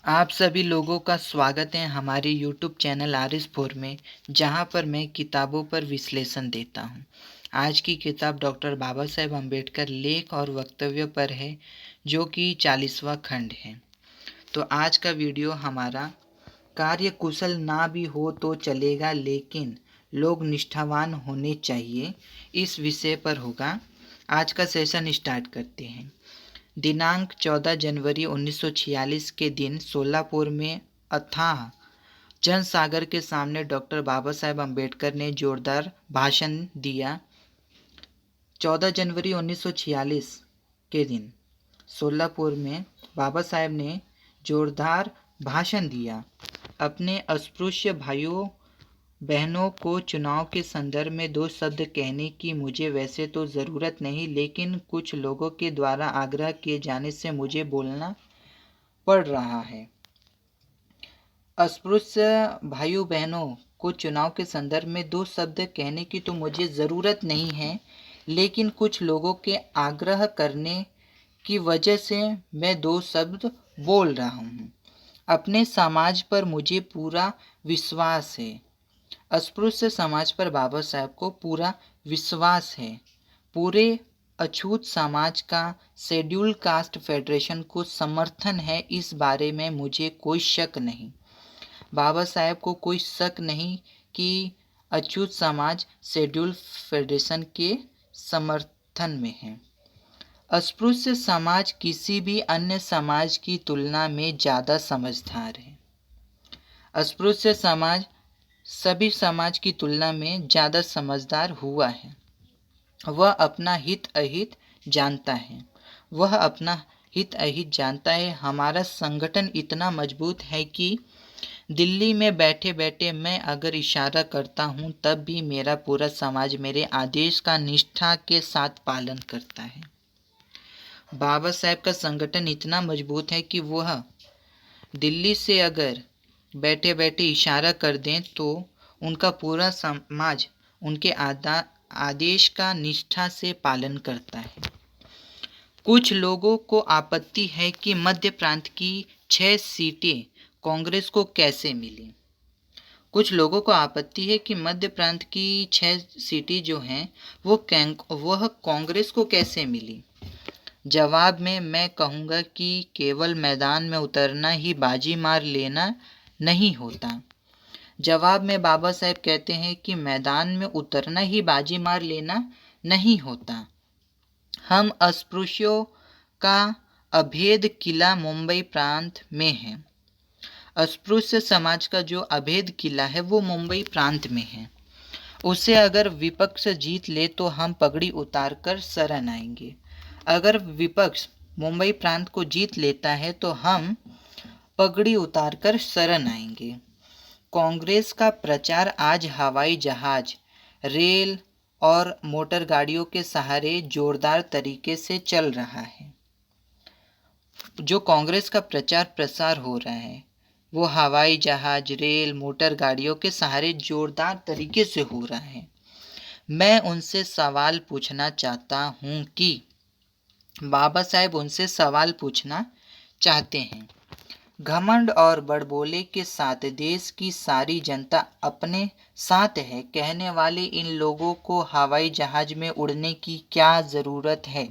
आप सभी लोगों का स्वागत है हमारे यूट्यूब चैनल आर.एस. 4 में, जहां पर मैं किताबों पर विश्लेषण देता हूं। आज की किताब डॉक्टर बाबा साहेब अम्बेडकर लेख और वक्तव्य पर है, जो कि 40वां खंड है। तो आज का वीडियो हमारा कार्य कुशल ना भी हो तो चलेगा, लेकिन लोग निष्ठावान होने चाहिए, इस विषय पर होगा। आज का सेशन स्टार्ट करते हैं। दिनांक 14 जनवरी 1946 के दिन सोलापुर में अथाह जनसागर के सामने डॉक्टर बाबा साहेब अम्बेडकर ने जोरदार भाषण दिया। 14 जनवरी 1946 के दिन सोलापुर में बाबा साहेब ने जोरदार भाषण दिया। अपने अस्पृश्य भाइयों बहनों को चुनाव के संदर्भ में 2 शब्द कहने की मुझे वैसे तो ज़रूरत नहीं, लेकिन कुछ लोगों के द्वारा आग्रह किए जाने से मुझे बोलना पड़ रहा है। अस्पृश्य भाइयों बहनों को चुनाव के संदर्भ में 2 शब्द कहने की तो मुझे ज़रूरत नहीं है, लेकिन कुछ लोगों के आग्रह करने की वजह से मैं 2 शब्द बोल रहा हूँ। अपने समाज पर मुझे पूरा विश्वास है। अस्पृश्य समाज पर बाबा साहेब को पूरा विश्वास है। पूरे अछूत समाज का शेड्यूल कास्ट फेडरेशन को समर्थन है, इस बारे में मुझे कोई शक नहीं। बाबा साहेब को कोई शक नहीं कि अछूत समाज शेड्यूल फेडरेशन के समर्थन में है। अस्पृश्य समाज किसी भी अन्य समाज की तुलना में ज़्यादा समझदार है। अस्पृश्य समाज सभी समाज की तुलना में ज़्यादा समझदार हुआ है। वह अपना हित अहित जानता है। हमारा संगठन इतना मजबूत है कि दिल्ली में बैठे बैठे मैं अगर इशारा करता हूँ, तब भी मेरा पूरा समाज मेरे आदेश का निष्ठा के साथ पालन करता है। बाबा साहेब का संगठन इतना मजबूत है कि वह दिल्ली से अगर बैठे बैठे इशारा कर दें तो उनका पूरा समाज उनके आदेश का निष्ठा से पालन करता है। कुछ लोगों को आपत्ति है कि मध्य प्रांत की 6 सीटें कांग्रेस को कैसे मिली। मध्य प्रांत की 6 सीटें जो हैं वह कांग्रेस को कैसे मिली। जवाब में मैं कहूँगा कि केवल मैदान में उतरना ही बाजी मार लेना नहीं होता। जवाब में बाबा साहेब कहते हैं कि मैदान में उतरना ही बाजी मार लेना नहीं होता। हम अस्पृश्यों का अभेद किला मुंबई प्रांत में है। अस्पृश्य समाज का जो अभेद किला है वो मुंबई प्रांत में है। उसे अगर विपक्ष जीत ले तो हम पगड़ी उतार कर शरण आएंगे। अगर विपक्ष मुंबई प्रांत को जीत लेता है तो हम पगड़ी उतार कर शरण आएंगे। कांग्रेस का प्रचार आज हवाई जहाज, रेल और मोटर गाड़ियों के सहारे जोरदार तरीके से चल रहा है। जो कांग्रेस का प्रचार प्रसार हो रहा है वो हवाई जहाज, रेल, मोटर गाड़ियों के सहारे जोरदार तरीके से हो रहा है। मैं उनसे सवाल पूछना चाहता हूँ कि बाबा साहेब उनसे सवाल पूछना चाहते हैं। घमंड और बड़बोले के साथ देश की सारी जनता अपने साथ है कहने वाले इन लोगों को हवाई जहाज में उड़ने की क्या ज़रूरत है।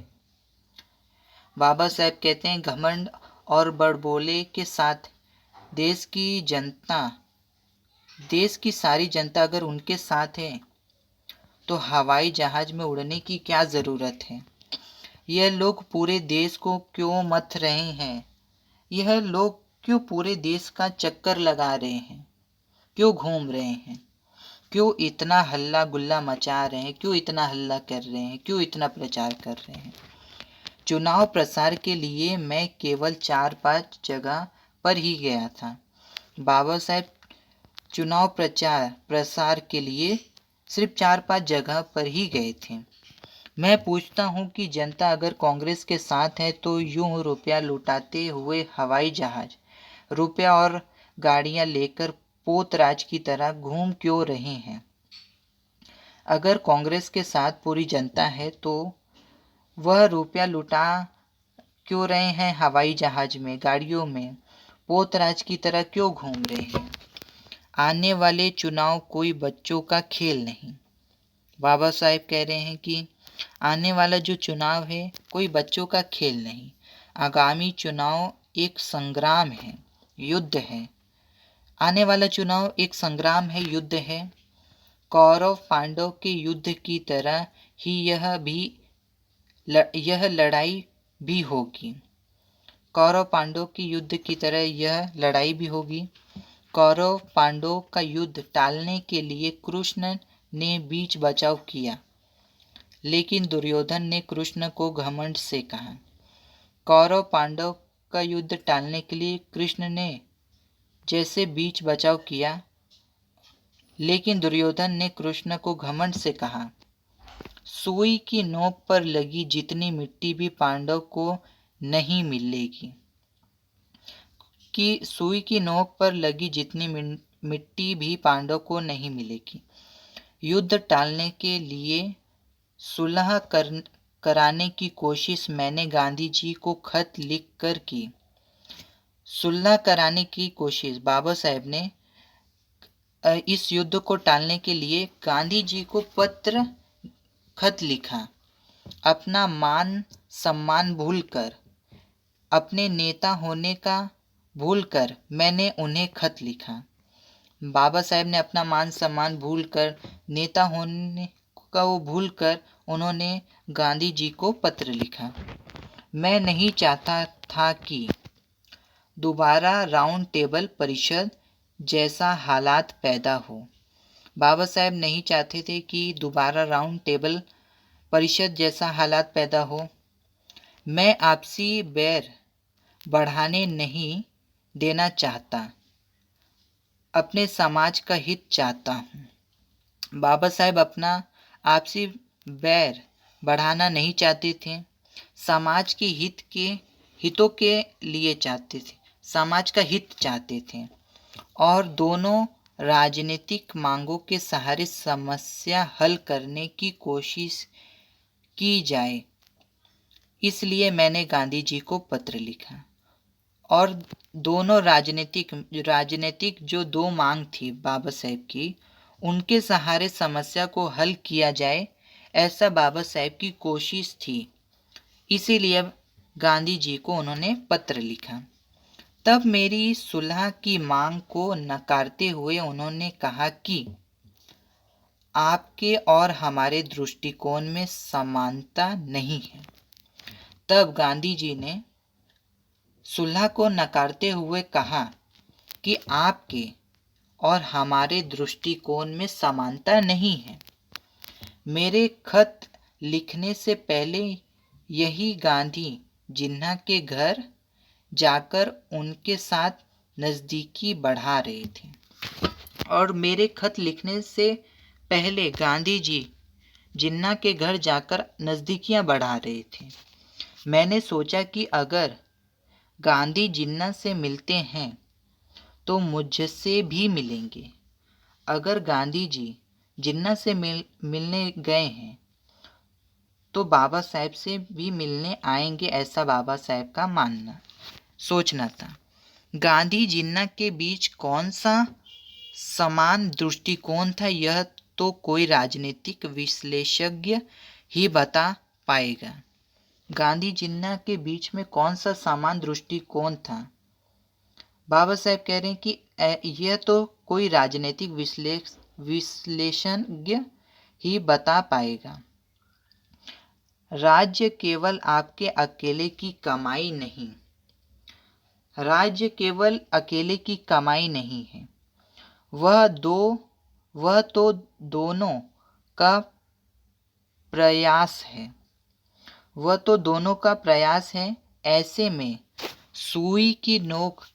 बाबा साहेब कहते हैं घमंड और बड़बोले के साथ देश की सारी जनता अगर उनके साथ है तो हवाई जहाज में उड़ने की क्या ज़रूरत है। यह लोग पूरे देश को क्यों मथ रहे हैं। यह लोग क्यों पूरे देश का चक्कर लगा रहे हैं, क्यों घूम रहे हैं, क्यों इतना हल्ला गुल्ला मचा रहे हैं, क्यों इतना हल्ला कर रहे हैं, क्यों इतना प्रचार कर रहे हैं। चुनाव प्रसार के लिए मैं केवल 4-5 जगह पर ही गया था। बाबा साहेब चुनाव प्रसार के लिए सिर्फ 4-5 जगह पर ही गए थे। मैं पूछता हूँ कि जनता अगर कांग्रेस के साथ है तो यूं रुपया लुटाते हुए हवाई जहाज, रुपया और गाड़ियाँ लेकर पोतराज की तरह घूम क्यों रहे हैं। अगर कांग्रेस के साथ पूरी जनता है तो वह रुपया लुटा क्यों रहे हैं हवाई जहाज में, गाड़ियों में, पोतराज की तरह क्यों घूम रहे हैं? आने वाले चुनाव कोई बच्चों का खेल नहीं। बाबा साहेब कह रहे हैं कि आने वाला जो चुनाव है कोई बच्चों का खेल नहीं। आगामी चुनाव एक संग्राम है, युद्ध है। आने वाला चुनाव एक संग्राम है, युद्ध है। कौरव पांडव के युद्ध की तरह ही यह लड़ाई भी होगी। कौरव पांडव के युद्ध की तरह यह लड़ाई भी होगी। कौरव पांडव का युद्ध टालने के लिए कृष्ण ने बीच बचाव किया, लेकिन दुर्योधन ने कृष्ण को घमंड से कहा। कौरव पांडव का युद्ध टालने के लिए कृष्ण ने जैसे बीच बचाव किया, लेकिन दुर्योधन ने कृष्ण को घमंड से कहा। सुई की नोक पर लगी जितनी मिट्टी भी पांडव को नहीं मिलेगी। कि सुई की नोक पर लगी जितनी मिट्टी भी पांडव को नहीं मिलेगी। युद्ध टालने के लिए सुलह कराने की कोशिश मैंने गांधी जी को खत लिख कर की। सुलह कराने की कोशिश बाबा साहेब ने इस युद्ध को टालने के लिए गांधी जी को खत लिखा। अपना मान सम्मान भूलकर, अपने नेता होने का भूलकर मैंने उन्हें खत लिखा। बाबा साहेब ने अपना मान सम्मान भूलकर, नेता होने का वो भूलकर उन्होंने गांधी जी को पत्र लिखा। मैं नहीं चाहता था कि दोबारा राउंड टेबल परिषद जैसा हालात पैदा हो। बाबा साहेब नहीं चाहते थे कि दोबारा राउंड टेबल परिषद जैसा हालात पैदा हो। मैं आपसी बैर बढ़ाने नहीं देना चाहता, अपने समाज का हित चाहता हूँ। बाबा साहेब अपना आपसी बैर बढ़ाना नहीं चाहते थे, समाज के हितों के लिए चाहते थे, समाज का हित चाहते थे और दोनों राजनीतिक मांगों के सहारे समस्या हल करने की कोशिश की जाए। इसलिए मैंने गांधी जी को पत्र लिखा और दोनों राजनीतिक जो दो मांग थी बाबा साहेब की, उनके सहारे समस्या को हल किया जाए, ऐसा बाबा साहेब की कोशिश थी। इसीलिए गांधी जी को उन्होंने पत्र लिखा। तब मेरी सुलह की मांग को नकारते हुए उन्होंने कहा कि आपके और हमारे दृष्टिकोण में समानता नहीं है। तब गांधी जी ने सुलह को नकारते हुए कहा कि आपके और हमारे दृष्टिकोण में समानता नहीं है। मेरे खत लिखने से पहले यही गांधी जिन्ना के घर जाकर उनके साथ नज़दीकी बढ़ा रहे थे। और मेरे खत लिखने से पहले गांधी जी जिन्ना के घर जाकर नज़दीकियां बढ़ा रहे थे। मैंने सोचा कि अगर गांधी जिन्ना से मिलते हैं तो मुझसे भी मिलेंगे। अगर गांधी जी जिन्ना से मिलने गए हैं तो बाबा साहेब से भी मिलने आएंगे, ऐसा बाबा साहेब का सोचना था। गांधी जिन्ना के बीच कौन सा समान दृष्टिकोण था, यह तो कोई राजनीतिक विश्लेषज्ञ ही बता पाएगा। गांधी जिन्ना के बीच में कौन सा समान दृष्टिकोण था? बाबा साहेब कह रहे हैं कि यह तो कोई राजनीतिक विश्लेषज्ञ ही बता पाएगा। राज्य केवल आपके अकेले की कमाई नहीं, राज्य केवल अकेले की कमाई नहीं है, वह तो दोनों का प्रयास है, वह तो दोनों का प्रयास है। ऐसे में सुई की नोक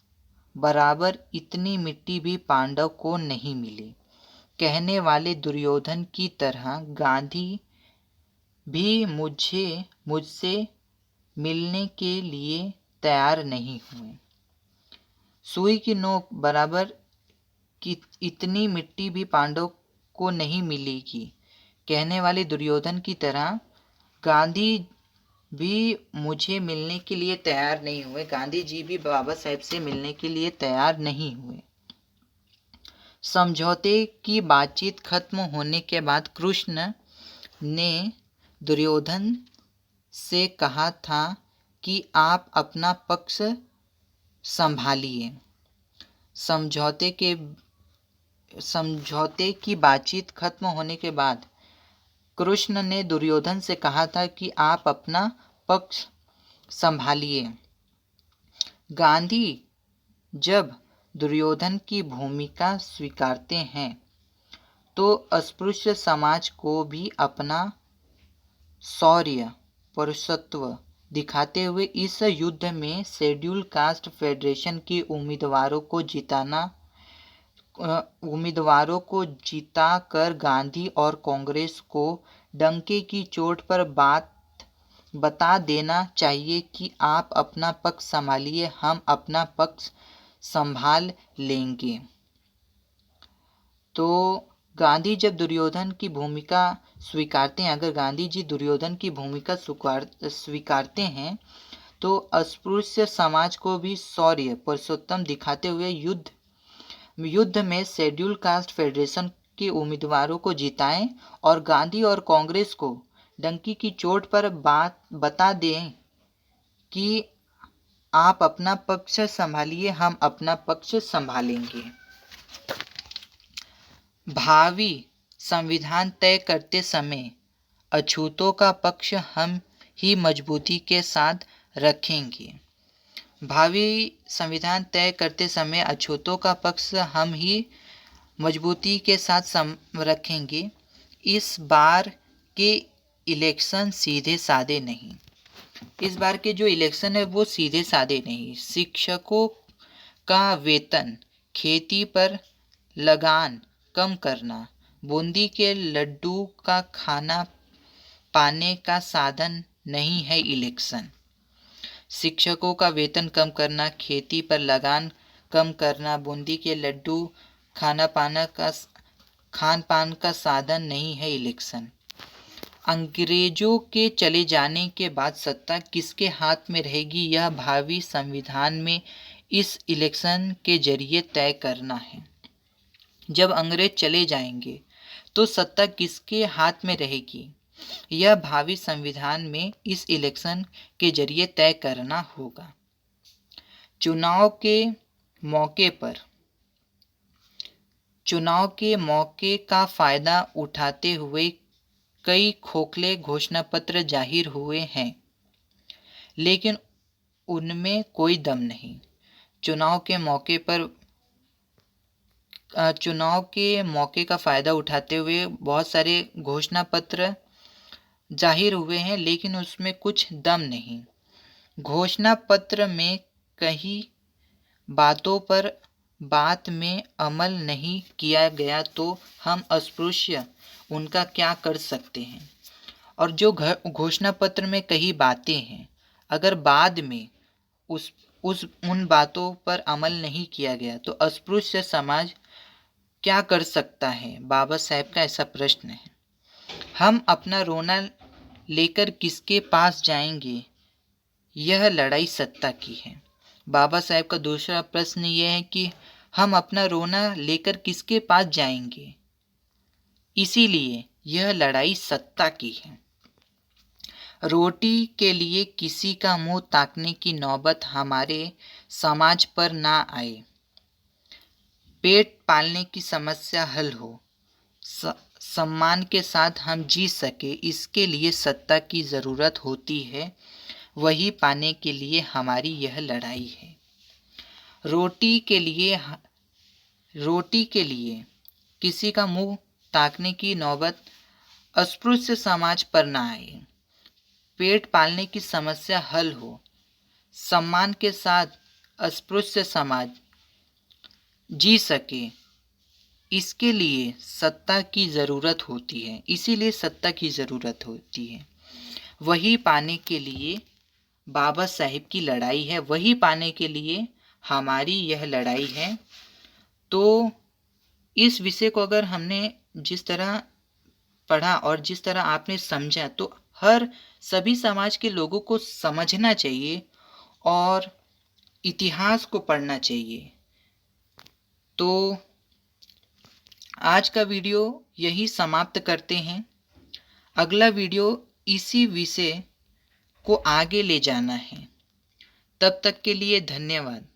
बराबर इतनी मिट्टी भी पांडव को नहीं मिली। कहने वाले दुर्योधन की तरह गांधी भी मुझसे मिलने के लिए तैयार नहीं हुए। सुई की नोक बराबर की इतनी मिट्टी भी पांडव को नहीं मिलेगी। कहने वाले दुर्योधन की तरह गांधी भी मुझे मिलने के लिए तैयार नहीं हुए। गांधी जी भी बाबा साहेब से मिलने के लिए तैयार नहीं हुए। समझौते की बातचीत खत्म होने के बाद कृष्ण ने दुर्योधन से कहा था कि आप अपना पक्ष संभालिए। समझौते की बातचीत खत्म होने के बाद कृष्ण ने दुर्योधन से कहा था कि आप अपना पक्ष संभालिए। गांधी जब दुर्योधन की भूमिका स्वीकारते हैं तो अस्पृश्य समाज को भी अपना शौर्य पौरुषत्व दिखाते हुए इस युद्ध में शेड्यूल कास्ट फेडरेशन के उम्मीदवारों को जिताकर गांधी और कांग्रेस को डंके की चोट पर बता देना चाहिए कि आप अपना पक्ष संभालिए, हम अपना पक्ष संभाल लेंगे। तो गांधी जब दुर्योधन की भूमिका स्वीकारते हैं, अगर गांधी जी दुर्योधन की भूमिका स्वीकारते हैं तो अस्पृश्य समाज को भी शौर्य पुरुषोत्तम दिखाते हुए युद्ध में शेड्यूल कास्ट फेडरेशन के उम्मीदवारों को जिताएं और गांधी और कांग्रेस को डंकी की चोट पर बता दें कि आप अपना पक्ष संभालिए, हम अपना पक्ष संभालेंगे। भावी संविधान तय करते समय अछूतों का पक्ष हम ही मजबूती के साथ रखेंगे। भावी संविधान तय करते समय अछूतों का पक्ष हम ही मजबूती के साथ रखेंगे। इस बार के इलेक्शन सीधे साधे नहीं। इस बार के जो इलेक्शन है वो सीधे साधे नहीं। शिक्षकों का वेतन, खेती पर लगान कम करना, बूंदी के लड्डू का खाना पाने का साधन नहीं है इलेक्शन। शिक्षकों का वेतन कम करना, खेती पर लगान कम करना, बूंदी के लड्डू खान पान का साधन नहीं है इलेक्शन। अंग्रेजों के चले जाने के बाद सत्ता किसके हाथ में रहेगी, यह भावी संविधान में इस इलेक्शन के जरिए तय करना है। जब अंग्रेज चले जाएंगे तो सत्ता किसके हाथ में रहेगी, यह भावी संविधान में इस इलेक्शन के जरिए तय करना होगा। चुनाव के मौके का फायदा उठाते हुए कई खोखले घोषणा पत्र जाहिर हुए हैं, लेकिन उनमें कोई दम नहीं। चुनाव के मौके का फायदा उठाते हुए बहुत सारे घोषणा पत्र जाहिर हुए हैं, लेकिन उसमें कुछ दम नहीं। घोषणा पत्र में कई बातों पर बात में अमल नहीं किया गया तो हम अस्पृश्य उनका क्या कर सकते हैं। और जो घोषणा पत्र में कई बातें हैं, अगर बाद में उन बातों पर अमल नहीं किया गया तो अस्पृश्य समाज क्या कर सकता है, बाबा साहेब का ऐसा प्रश्न है। हम अपना रोना लेकर किसके पास जाएंगे, यह लड़ाई सत्ता की है। बाबा साहेब का दूसरा प्रश्न यह है कि हम अपना रोना लेकर किसके पास जाएंगे, इसीलिए यह लड़ाई सत्ता की है। रोटी के लिए किसी का मुंह ताकने की नौबत हमारे समाज पर ना आए। पेट पालने की समस्या हल हो, सम्मान के साथ हम जी सके, इसके लिए सत्ता की ज़रूरत होती है। वही पाने के लिए हमारी यह लड़ाई है। रोटी के लिए किसी का मुंह ताकने की नौबत अस्पृश्य समाज पर ना आए। पेट पालने की समस्या हल हो, सम्मान के साथ अस्पृश्य समाज जी सके, इसके लिए सत्ता की ज़रूरत होती है। इसीलिए सत्ता की ज़रूरत होती है। वही पाने के लिए बाबा साहेब की लड़ाई है, वही पाने के लिए हमारी यह लड़ाई है। तो इस विषय को अगर हमने जिस तरह पढ़ा और जिस तरह आपने समझा, तो सभी समाज के लोगों को समझना चाहिए और इतिहास को पढ़ना चाहिए। तो आज का वीडियो यही समाप्त करते हैं। अगला वीडियो इसी विषय को आगे ले जाना है। तब तक के लिए धन्यवाद।